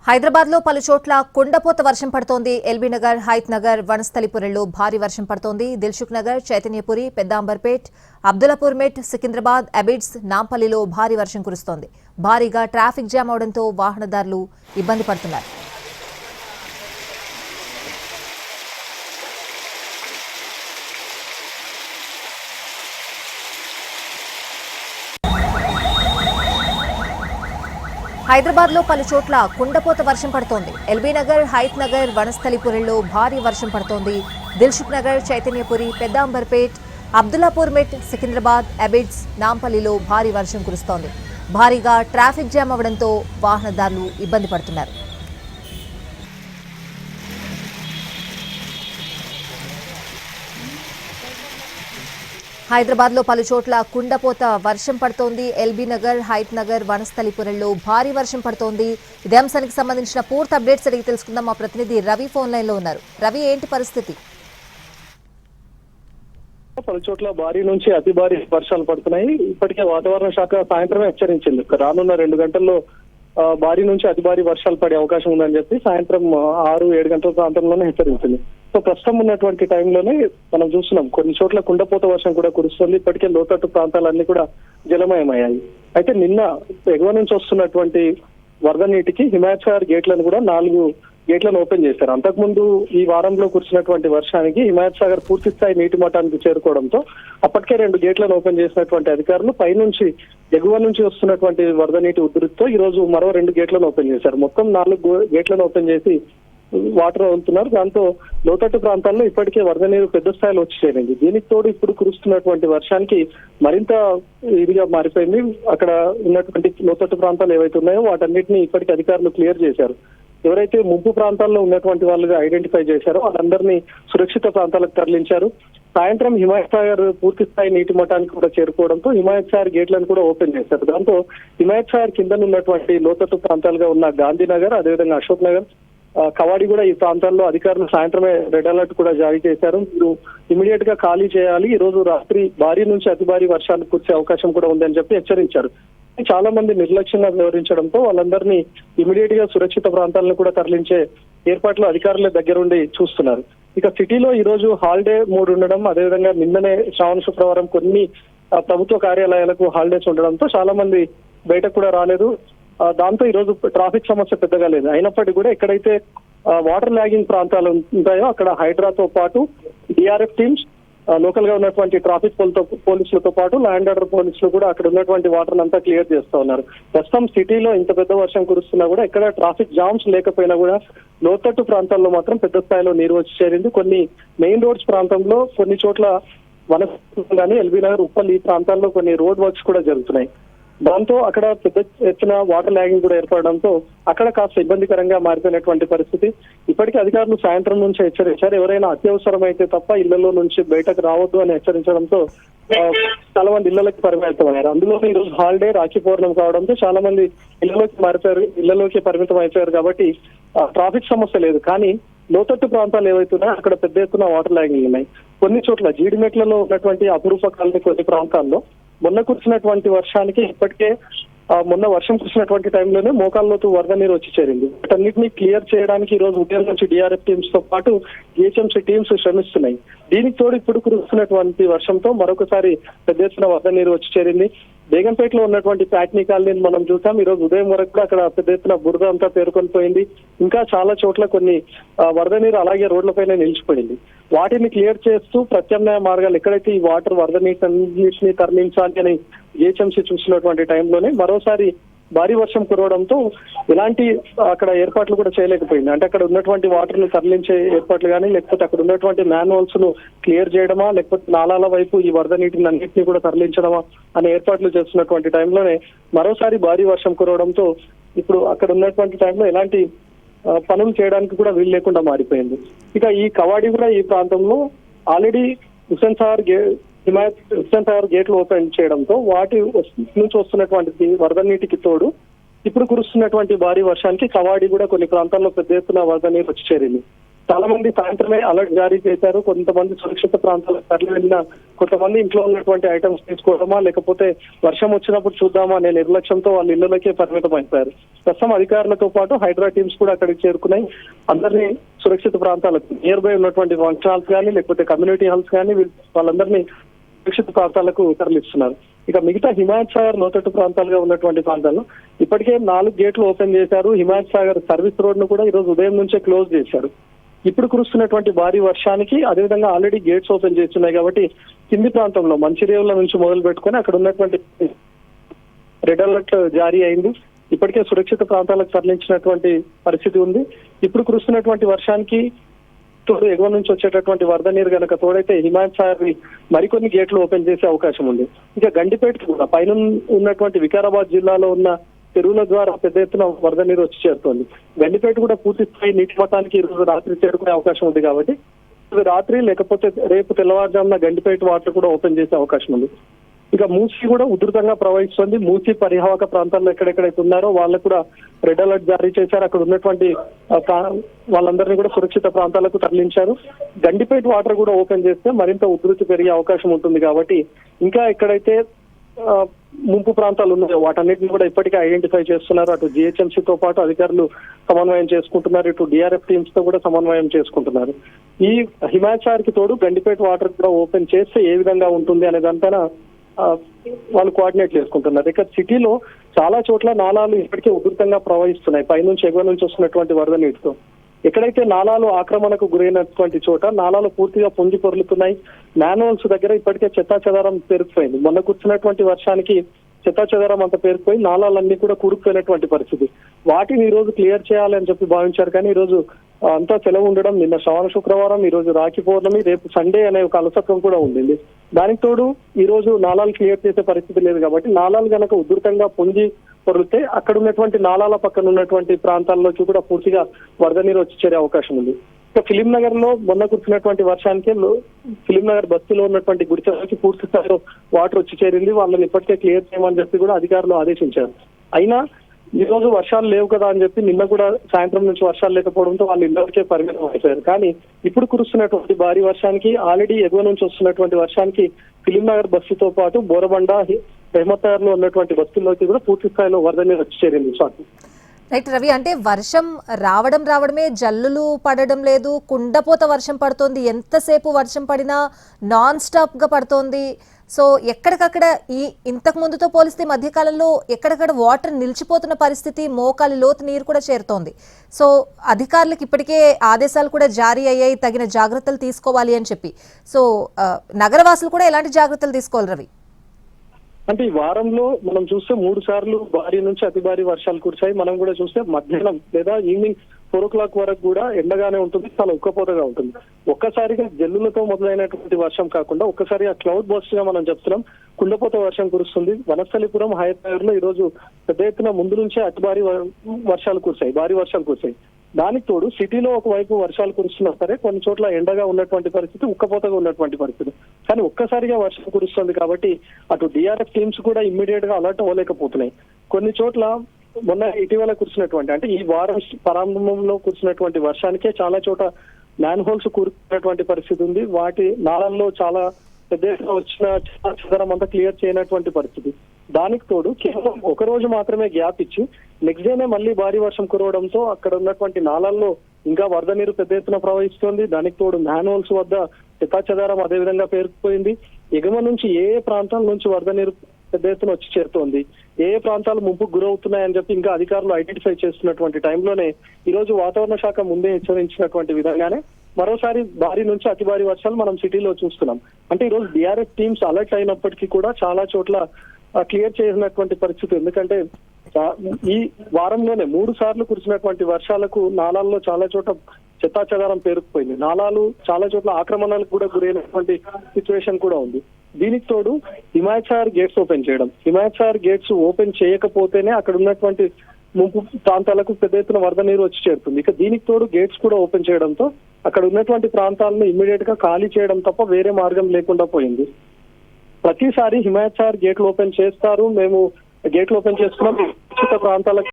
హైదరాబాద్ లో పలు చోట్ల కుండపోత వర్షం పడుతోంది. ఎల్బీ నగర్, హైత్ నగర్, వనస్థలిపురంలో భారీ వర్షం పడుతోంది. దిల్సుఖ్ నగర్, చైతన్యపురి, పెద్దాంబర్పేట్, అబ్దుల్లాపూర్ మెట్, సికింద్రాబాద్, అబిడ్స్, నాంపల్లిలో భారీ వర్షం కురుస్తోంది. భారీగా ట్రాఫిక్ జామ్ అవడంతో వాహనదారులు ఇబ్బంది పడుతున్నారు. హైదరాబాద్ లో పలు చోట్ల కుండపోత వర్షం పడుతోంది. ఎల్బీ నగర్, హైత్ నగర్, వనస్థలిపురంలో భారీ వర్షం పడుతోంది. దిల్సుఖ్ నగర్, చైతన్యపురి, పెద్దాంబర్పేట్, అబ్దుల్లాపూర్ మెట్, సికింద్రాబాద్, అబిడ్స్, నాంపల్లిలో భారీ వర్షం కురుస్తోంది. భారీగా ట్రాఫిక్ జామ్ అవడంతో వాహనదారులు ఇబ్బంది పడుతున్నారు. హైదరాబాద్ లో పలు చోట్ల కుండపోత వర్షం పడుతోంది. ఎల్బీ నగర్, హైత్ నగర్, వనస్థలిపురంలో భారీ వర్షం పడుతోంది. ఇదే అంశానికి సంబంధించిన పూర్తి అప్డేట్స్ అడిగి తెలుసుకుందాం. మా ప్రతినిధి రవి ఫోన్ లైన్ లో ఉన్నారు. రవి, ఏంటి పరిస్థితి? పలు చోట్ల భారీ నుంచి అతి భారీ వర్షాలు పడుతున్నాయి. ఇప్పటికే వాతావరణ శాఖ సాయంత్రమే హెచ్చరించింది, రానున్న 2 గంటల్లో భారీ నుంచి అతి భారీ వర్షాలు పడే అవకాశం ఉందని చెప్పి సాయంత్రం 6-7 గంటల ప్రాంతంలోనే హెచ్చరించింది. సో ప్రస్తుతం ఉన్నటువంటి టైంలోనే మనం చూస్తున్నాం కొన్ని చోట్ల కుండపోత వర్షం కూడా కురుస్తుంది. ఇప్పటికే లోతట్టు ప్రాంతాలన్నీ కూడా జలమయమయ్యాయి. అయితే నిన్న ఎగువ నుంచి వస్తున్నటువంటి వరద నీటికి హిమాయత్ సాగర్ గేట్లను కూడా 4 గేట్లను ఓపెన్ చేశారు. అంతకుముందు ఈ వారంలో కురిసినటువంటి వర్షానికి హిమాయత్ సాగర్ పూర్తి స్థాయి నీటి మట్టానికి చేరుకోవడంతో అప్పటికే 2 గేట్లను ఓపెన్ చేసినటువంటి అధికారులు పైనుంచి ఎగువ నుంచి వస్తున్నటువంటి వరద నీటి ఉధృతితో ఈ రోజు మరో 2 గేట్లను ఓపెన్ చేశారు. మొత్తం 4 గేట్లను ఓపెన్ చేసి వాటర్ వదులుతున్నారు. దాంతో లోతట్టు ప్రాంతాల్లో ఇప్పటికే వరద నీరు పెద్ద స్థాయిలో వచ్చి చేరింది. దీనికి తోడు ఇప్పుడు కురుస్తున్నటువంటి వర్షానికి మరింత ఇదిగా మారిపోయింది. అక్కడ ఉన్నటువంటి లోతట్టు ప్రాంతాలు ఏవైతే ఉన్నాయో వాటన్నిటిని ఇప్పటికీ అధికారులు క్లియర్ చేశారు. ఎవరైతే ముంపు ప్రాంతాల్లో ఉన్నటువంటి వాళ్ళుగా ఐడెంటిఫై చేశారో వాళ్ళందరినీ సురక్షిత ప్రాంతాలకు తరలించారు. సాయంత్రం హిమాయత్ సాగర్ పూర్తి స్థాయి నీటి మట్టానికి కూడా చేరుకోవడంతో హిమాయత్ సాగర్ గేట్లను కూడా ఓపెన్ చేశారు. దాంతో హిమాయత్ సాగర్ కింద ఉన్నటువంటి లోతట్టు ప్రాంతాలుగా ఉన్న గాంధీనగర్, అదేవిధంగా అశోక్ నగర్, కవాడి కూడా ఈ ప్రాంతాల్లో అధికారులు సాయంత్రమే రెడ్ అలర్ట్ కూడా జారీ చేశారు. మీరు ఇమీడియట్ గా ఖాళీ చేయాలి, ఈ రోజు రాత్రి భారీ నుంచి అతి భారీ వర్షాలు కురిసే అవకాశం కూడా ఉందని చెప్పి హెచ్చరించారు. చాలా మంది నిర్లక్ష్యంగా వ్యవహరించడంతో వాళ్ళందరినీ ఇమీడియట్ గా సురక్షిత ప్రాంతాలను కూడా తరలించే ఏర్పాట్లు అధికారుల దగ్గరుండి చూస్తున్నారు. ఇక సిటీలో ఈ రోజు హాలిడే మోడ్ ఉండడం, అదేవిధంగా నిన్ననే శ్రావణ శుక్రవారం కొన్ని ప్రభుత్వ కార్యాలయాలకు హాలిడేస్ ఉండడంతో చాలా మంది బయటకు కూడా రాలేదు. దాంతో ఈ రోజు ట్రాఫిక్ సమస్య పెద్దగా లేదు. అయినప్పటికీ కూడా ఎక్కడైతే వాటర్ ల్యాగింగ్ ప్రాంతాలు ఉంటాయో అక్కడ హైడ్రాతో పాటు డిఆర్ఎఫ్ టీమ్స్, లోకల్ గా ఉన్నటువంటి ట్రాఫిక్ పోలీసులతో పాటు ల్యాండ్ ఆర్డర్ పోలీసులు కూడా అక్కడ ఉన్నటువంటి వాటర్ అంతా క్లియర్ చేస్తా ఉన్నారు. ప్రస్తుతం సిటీలో ఇంత పెద్ద వర్షం కురుస్తున్నా కూడా ఎక్కడ ట్రాఫిక్ జామ్స్ లేకపోయినా కూడా లోతట్టు ప్రాంతాల్లో మాత్రం పెద్ద స్థాయిలో నీరు వచ్చి చేరింది. కొన్ని మెయిన్ రోడ్స్ ప్రాంతంలో కొన్ని చోట్ల కానీ ఎల్బీ నగర్, ఉప్పల్ ఈ ప్రాంతాల్లో కొన్ని రోడ్ వర్క్స్ కూడా జరుగుతున్నాయి. దాంతో అక్కడ పెద్ద ఎత్తున వాటర్ ల్యాగింగ్ కూడా ఏర్పడడంతో అక్కడ కాస్త ఇబ్బందికరంగా మారిపోయినటువంటి పరిస్థితి. ఇప్పటికీ అధికారులు సాయంత్రం నుంచి హెచ్చరించారు. ఎవరైనా అత్యవసరం అయితే తప్ప ఇళ్లలో నుంచి బయటకు రావద్దు అని హెచ్చరించడంతో చాలా మంది ఇళ్లలోకి పరిమితమయ్యారు. అందులో ఈ రోజు హాలిడే, రాఖీ పౌర్ణమి కావడంతో చాలా మంది ఇళ్లలోకి పరిమితం అయిపోయారు. కాబట్టి ట్రాఫిక్ సమస్య లేదు. కానీ లోతట్టు ప్రాంతాలు ఏవైతున్నాయో అక్కడ పెద్ద ఎత్తున వాటర్ ల్యాగింగ్ ఉన్నాయి. కొన్ని చోట్ల జీడిమెట్లలో ఉన్నటువంటి అపురూప కాలనీ కొన్ని ప్రాంతాల్లో మొన్న కురిసినటువంటి వర్షానికి ఇప్పటికే మొన్న వర్షం కురిసినటువంటి టైంలోనే మోకాల్లోతు వరద నీరు వచ్చి చేరింది. వాటన్నిటిని క్లియర్ చేయడానికి ఈ రోజు ఉదయం నుంచి డిఆర్ఎఫ్ టీమ్స్ తో పాటు జిహెచ్ఎంసీ టీమ్స్ శ్రమిస్తున్నాయి. దీనికి తోడు ఇప్పుడు కురుస్తున్నటువంటి వర్షంతో మరొకసారి పెద్ద ఎత్తున వరద నీరు వచ్చి చేరింది. బేగంపేటలో ఉన్నటువంటి ప్యాట్నీ కాలనీని మనం చూసాం. ఈ రోజు ఉదయం వరకు కూడా అక్కడ పెద్ద ఎత్తున బురద అంతా పేరుకొని పోయింది. ఇంకా చాలా చోట్ల కొన్ని వరద నీరు అలాగే రోడ్లపైన నిలిచిపోయింది. వాటిని క్లియర్ చేస్తూ ప్రత్యామ్నాయ మార్గాలు ఎక్కడైతే ఈ వాటర్ వరద నీటిని తరలించాలి అని జిహెచ్ఎంసీ చూసినటువంటి టైంలోనే మరోసారి భారీ వర్షం కురవడంతో ఎలాంటి అక్కడ ఏర్పాట్లు కూడా చేయలేకపోయింది. అంటే అక్కడ ఉన్నటువంటి వాటర్ ను తరలించే ఏర్పాట్లు కానీ, లేకపోతే అక్కడ ఉన్నటువంటి మాన్యువల్స్ ను క్లియర్ చేయడమా, లేకపోతే నాలాల వైపు ఈ వరద నీటిని అన్నింటినీ కూడా తరలించడమా అనే ఏర్పాట్లు చేస్తున్నటువంటి టైంలోనే మరోసారి భారీ వర్షం కురవడంతో ఇప్పుడు అక్కడ ఉన్నటువంటి టైంలో ఎలాంటి పనులు చేయడానికి కూడా వీలు లేకుండా మారిపోయింది. ఇక ఈ కవాడి కూడా ఈ ప్రాంతంలో ఆల్రెడీ హుస్సేన్ సాగర్ గేట్లు ఓపెన్ చేయడంతో వాటి నుంచి వస్తున్నటువంటి వరద నీటికి తోడు ఇప్పుడు కురుస్తున్నటువంటి భారీ వర్షానికి కవాడి కూడా కొన్ని ప్రాంతాల్లో పెద్ద ఎత్తున వరద నీరు వచ్చి చేరింది. చాలా మంది సాయంత్రమే అలర్ట్ జారీ చేశారు. కొంతమంది సురక్షిత ప్రాంతాలకు తరలి వెళ్ళిన, కొంతమంది ఇంట్లో ఉన్నటువంటి ఐటమ్స్ తీసుకోవడమా లేకపోతే వర్షం వచ్చినప్పుడు చూద్దామా అనే నిర్లక్ష్యంతో వాళ్ళ ఇళ్లలోకే పరిమితం అయిపోయారు. ప్రస్తుతం అధికారులతో పాటు హైడ్రా టీమ్స్ కూడా అక్కడికి చేరుకున్నాయి. అందరినీ సురక్షిత ప్రాంతాలకు నియర్ బై ఉన్నటువంటి ఫంక్షన్ హాల్స్ కానీ లేకపోతే కమ్యూనిటీ హాల్స్ కానీ వాళ్ళందరినీ సురక్షిత ప్రాంతాలకు తరలిస్తున్నారు. ఇక మిగతా హిమాయత్ సాగర్ లోతట్టు ప్రాంతాలుగా ఉన్నటువంటి ప్రాంతాల్లో ఇప్పటికే 4 గేట్లు ఓపెన్ చేశారు. హిమాయత్ సాగర్ సర్వీస్ రోడ్ ను కూడా ఈ రోజు ఉదయం నుంచే క్లోజ్ చేశారు. ఇప్పుడు కురుస్తున్నటువంటి భారీ వర్షానికి అదేవిధంగా ఆల్రెడీ గేట్స్ ఓపెన్ చేస్తున్నాయి కాబట్టి కింది ప్రాంతంలో మంచిర్యాల నుంచి మొదలు పెట్టుకొని అక్కడ ఉన్నటువంటి రెడ్ అలర్ట్ జారీ అయింది. ఇప్పటికే సురక్షిత ప్రాంతాలకు తరలించినటువంటి పరిస్థితి ఉంది. ఇప్పుడు కురుస్తున్నటువంటి వర్షానికి తోడు ఎగువ నుంచి వచ్చేటటువంటి వరద నీరు కనుక తోడైతే హిమాయత్ సాగర్ మరికొన్ని గేట్లు ఓపెన్ చేసే అవకాశం ఉంది. ఇక గండిపేట కూడా పైన ఉన్నటువంటి వికారాబాద్ జిల్లాలో ఉన్న చెరువుల ద్వారా పెద్ద ఎత్తున వరద నీరు వచ్చి చేరుతోంది. గండిపేట కూడా పూర్తి స్థాయి నీటి మట్టానికి ఈ రోజు రాత్రి చేరుకునే అవకాశం ఉంది కాబట్టి రాత్రి లేకపోతే రేపు తెల్లవారుజామున గండిపేట వాటర్ కూడా ఓపెన్ చేసే అవకాశం ఉంది. ఇక మూసీ కూడా ఉధృతంగా ప్రవహిస్తుంది. మూసీ పరివాహక ప్రాంతాల్లో ఎక్కడెక్కడైతే ఉన్నారో వాళ్ళకు కూడా రెడ్ అలర్ట్ జారీ చేశారు. అక్కడ ఉన్నటువంటి వాళ్ళందరినీ కూడా సురక్షిత ప్రాంతాలకు తరలించారు. గండిపేట వాటర్ కూడా ఓపెన్ చేస్తే మరింత ఉధృతి పెరిగే అవకాశం ఉంటుంది కాబట్టి ఇంకా ఎక్కడైతే ముంపు ప్రాంతాలు ఉన్నాయో వాటన్నిటిని కూడా ఇప్పటికే ఐడెంటిఫై చేస్తున్నారు. అటు జిహెచ్ఎంసీతో పాటు అధికారులు సమన్వయం చేసుకుంటున్నారు. ఇటు డిఆర్ఎఫ్ టీమ్స్ తో కూడా సమన్వయం చేసుకుంటున్నారు. ఈ హిమాయత్ సాగర్ కి తోడు గండిపేట వాటర్ కూడా ఓపెన్ చేస్తే ఏ విధంగా ఉంటుంది అనే దానిపైన వాళ్ళు కోఆర్డినేట్ చేసుకుంటున్నారు. ఇక సిటీలో చాలా చోట్ల నాలాలు ఇప్పటికే ఉధృతంగా ప్రవహిస్తున్నాయి పైనుంచి ఎగువ నుంచి వస్తున్నటువంటి వరద నీటితో. ఎక్కడైతే నాలాలు ఆక్రమణకు గురైనటువంటి చోట నాలాలు పూర్తిగా పొంగి పొర్లుతున్నాయి. మ్యాన్హోల్స్ దగ్గర ఇప్పటికే చెత్తా చెదారం పేరుకుపోయింది. మొన్న కూర్చున్నటువంటి వర్షానికి చెత్తా చెదారం అంతా పేరుకుపోయి నాలాలన్నీ కూడా కూరుకుపోయినటువంటి పరిస్థితి. వాటిని ఈ రోజు క్లియర్ చేయాలని చెప్పి భావించారు కానీ ఈ రోజు అంతా సెలవు ఉండడం, నిన్న శ్రావణ శుక్రవారం, ఈ రోజు రాఖీ పౌర్ణమి, రేపు సండే అనే ఒక అలసత్వం కూడా ఉండింది. దానికి తోడు ఈ రోజు నాలాలు క్లియర్ చేసే పరిస్థితి లేదు కాబట్టి నాలాలు గనక ఉధృతంగా పొంగి పొరితే అక్కడ ఉన్నటువంటి నాలాల పక్కన ఉన్నటువంటి ప్రాంతాల్లోకి కూడా పూర్తిగా వరద నీరు వచ్చి చేరే అవకాశం ఉంది. ఇక ఫిలిం నగర్ లో మొన్న కురిసినటువంటి వర్షానికి ఫిలిం నగర్ బస్తీలో ఉన్నటువంటి గుడిసెలకి పూర్తి స్థాయిలో వాటర్ వచ్చి చేరింది. వాళ్ళని ఇప్పటికే క్లియర్ చేయమని చెప్పి కూడా అధికారులు ఆదేశించారు. అయినా ఈ రోజు వర్షాలు లేవు కదా అని చెప్పి నిన్న కూడా సాయంత్రం నుంచి వర్షాలు లేకపోవడంతో వాళ్ళు ఇళ్ళకే పరిమితం అయిపోయారు. కానీ ఇప్పుడు కురుస్తున్నటువంటి భారీ వర్షానికి ఆల్రెడీ ఎగువ నుంచి వస్తున్నటువంటి వర్షానికి ఫిలిం నగర్ బస్తీతో పాటు బోరబండ, రెహమత్ నగర్ లో ఉన్నటువంటి బస్తీల్లోకి కూడా పూర్తి స్థాయిలో వరద నీరు వచ్చి చేరింది. స్వాతి. రైట్ రవి, అంటే వర్షం రావడమే జల్లులు పడడం లేదు, కుండపోత వర్షం పడుతోంది. ఎంతసేపు వర్షం పడినా నాన్ స్టాప్ గా పడుతోంది. సో ఎక్కడికక్కడ ఇంతకు ముందుతో పోలిస్తే మధ్యకాలంలో ఎక్కడెక్కడ వాటర్ నిలిచిపోతున్న పరిస్థితి, మోకాలి లోతు నీరు కూడా చేరుతోంది. సో అధికారులకు ఇప్పటికే ఆదేశాలు కూడా జారీ అయ్యాయి, తగిన జాగ్రత్తలు తీసుకోవాలి అని చెప్పి. సో నగరవాసులు కూడా ఎలాంటి జాగ్రత్తలు తీసుకోవాలి రవి? అంటే ఈ వారంలో మనం చూస్తే 3 సార్లు భారీ నుంచి అతి భారీ వర్షాలు కురిశాయి. మనం కూడా చూస్తే మధ్యాహ్నం లేదా ఈవినింగ్ 4 o'clock వరకు కూడా ఎండగానే ఉంటుంది, చాలా ఉక్కపోతగా ఉంటుంది. ఒక్కసారిగా జల్లులతో మొదలైనటువంటి వర్షం కాకుండా ఒక్కసారిగా క్లౌడ్ బర్స్ట్ గా మనం చెప్తున్నాం కుండపోత వర్షం కురుస్తుంది. వనస్థలిపురం, హయత్ నగర్ లో ఈ రోజు పెద్ద ఎత్తున ముందు నుంచే అతి భారీ వర్షాలు కురిశాయి, భారీ వర్షాలు కురిశాయి. దానికి తోడు సిటీలో ఒకవైపు వర్షాలు కురుస్తున్నా సరే కొన్ని చోట్ల ఎండగా ఉన్నటువంటి పరిస్థితి, ఉక్కపోతగా ఉన్నటువంటి పరిస్థితి. కానీ ఒక్కసారిగా వర్షం కురుస్తుంది కాబట్టి అటు డిఆర్ఎఫ్ టీమ్స్ కూడా ఇమ్మీడియట్ గా అలర్ట్ అవ్వలేకపోతున్నాయి. కొన్ని చోట్ల మొన్న ఇటీవల కురిసినటువంటి అంటే ఈ వారం ప్రారంభంలో కురిసినటువంటి వర్షానికే చాలా చోట మ్యాన్ హోల్స్ కూరుకున్నటువంటి పరిస్థితి ఉంది. వాటి నాళల్లో చాలా పెద్ద ఎత్తున వచ్చిన చెదరం అంతా క్లియర్ చేయనటువంటి పరిస్థితి. దానికి తోడు కేవలం ఒక రోజు మాత్రమే గ్యాప్ ఇచ్చి నెక్స్ట్ డేనే మళ్ళీ భారీ వర్షం కురవడంతో అక్కడ ఉన్నటువంటి నాళాల్లో ఇంకా వరద నీరు పెద్ద ఎత్తున ప్రవహిస్తోంది. దానికి తోడు మ్యాన్ హోల్స్ వద్ద చెత్తాచెదారం అదేవిధంగా పేరుకుపోయింది. ఎగువ నుంచి ఏ ప్రాంతాల నుంచి వరద నీరు పెద్ద ఎత్తున వచ్చి చేరుతోంది, ఏ ప్రాంతాలు ముంపుకు గురవుతున్నాయని చెప్పి ఇంకా అధికారులు ఐడెంటిఫై చేస్తున్నటువంటి టైంలోనే ఈ రోజు వాతావరణ శాఖ ముందే హెచ్చరించినటువంటి విధంగానే మరోసారి భారీ నుంచి అతి భారీ వర్షాలు మనం సిటీలో చూస్తున్నాం. అంటే ఈ రోజు డిఆర్ఎఫ్ టీమ్స్ అలర్ట్ అయినప్పటికీ కూడా చాలా చోట్ల క్లియర్ చేసినటువంటి పరిస్థితి. ఎందుకంటే ఈ వారంలోనే 3 సార్లు కురిసినటువంటి వర్షాలకు నాలాల్లో చాలా చోట చెత్తాచెదారం పేరుకుపోయింది. నాలాలు చాలా చోట్ల ఆక్రమణలకు కూడా గురైనటువంటి సిచ్యువేషన్ కూడా ఉంది. దీనికి తోడు హిమాయత్ సాగర్ గేట్స్ ఓపెన్ చేయడం, హిమాయత్ సాగర్ గేట్స్ ఓపెన్ చేయకపోతేనే అక్కడ ఉన్నటువంటి ముంపు ప్రాంతాలకు పెద్ద ఎత్తున వరద నీరు వచ్చి చేరుతుంది. ఇక దీనికి తోడు గేట్స్ కూడా ఓపెన్ చేయడంతో అక్కడ ఉన్నటువంటి ప్రాంతాలను ఇమ్మీడియట్ గా ఖాళీ చేయడం తప్ప వేరే మార్గం లేకుండా పోయింది. ప్రతిసారి హిమాయత్ సాగర్ గేట్లు ఓపెన్ చేస్తారు, మేము గేట్లు ఓపెన్ చేస్తున్నాం ప్రాంతాలకు